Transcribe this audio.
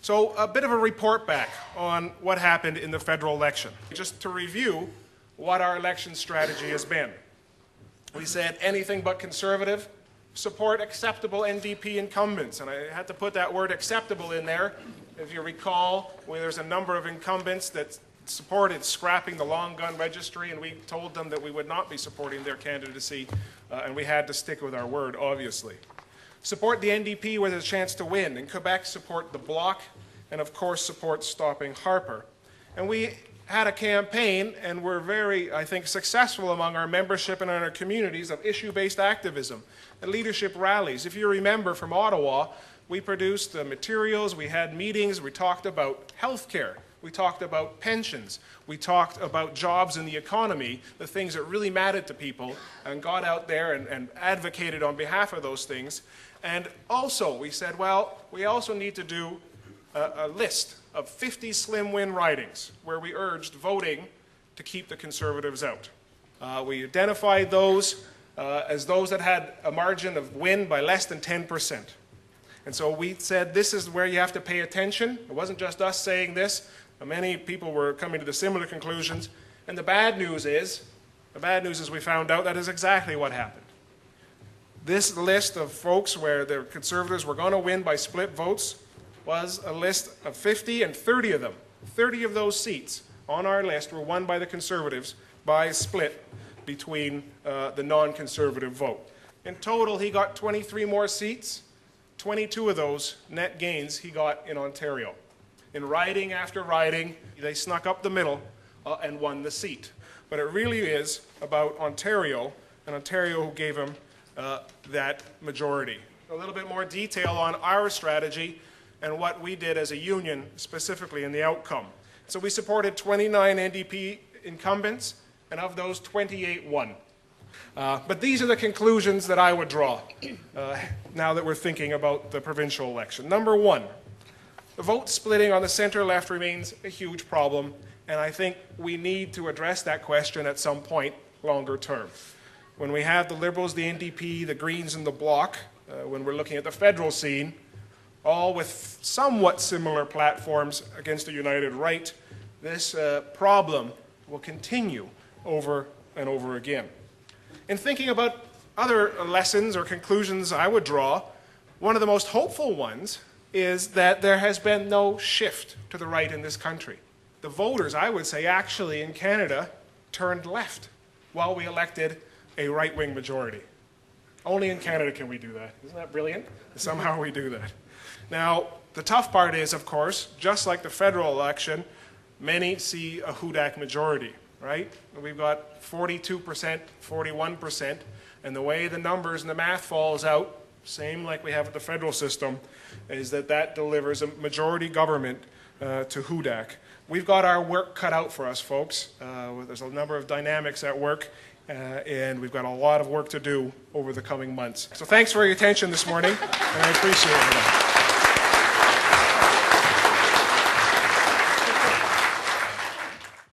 So a bit of a report back on what happened in the federal election. Just to review what our election strategy has been. We said anything but conservative, support acceptable NDP incumbents. And I had to put that word acceptable in there. If you recall, there's a number of incumbents that supported scrapping the long gun registry, and we told them that we would not be supporting their candidacy, and we had to stick with our word, obviously. Support the NDP with a chance to win. In Quebec, support the Bloc, and of course support stopping Harper. And we had a campaign, and we're very, I think, successful among our membership and in our communities of issue-based activism and leadership rallies. If you remember from Ottawa, we produced the materials, we had meetings, we talked about healthcare, we talked about pensions, we talked about jobs in the economy, the things that really mattered to people, and got out there and advocated on behalf of those things. And also, we said, well, we also need to do a list of 50 slim win ridings where we urged voting to keep the Conservatives out. We identified those as those that had a margin of win by less than 10%. And so we said this is where you have to pay attention. It wasn't just us saying this. Many people were coming to the similar conclusions. And the bad news is we found out that is exactly what happened. This list of folks where the Conservatives were going to win by split votes was a list of 50, and 30 of them, 30 of those seats on our list were won by the Conservatives by a split between the non-Conservative vote. In total, he got 23 more seats. 22 of those net gains he got in Ontario. In riding after riding, they snuck up the middle and won the seat. But it really is about Ontario, and Ontario who gave him that majority. A little bit more detail on our strategy and what we did as a union, specifically in the outcome. So we supported 29 NDP incumbents, and of those, 28 won. But these are the conclusions that I would draw now that we're thinking about the provincial election. Number one, the vote splitting on the centre-left remains a huge problem, and I think we need to address that question at some point longer term. When we have the Liberals, the NDP, the Greens, and the Bloc, when we're looking at the federal scene, all with somewhat similar platforms against a united right, this problem will continue over and over again. In thinking about other lessons or conclusions I would draw, one of the most hopeful ones is that there has been no shift to the right in this country. The voters, I would say, actually in Canada turned left while we elected a right-wing majority. Only in Canada can we do that. Isn't that brilliant? Somehow we do that. Now, the tough part is, of course, just like the federal election, many see a Hudak majority, right? We've got 42%, 41%, and the way the numbers and the math falls out, same like we have with the federal system, is that delivers a majority government to Hudak. We've got our work cut out for us, folks. There's a number of dynamics at work, and we've got a lot of work to do over the coming months. So thanks for your attention this morning, and I appreciate it.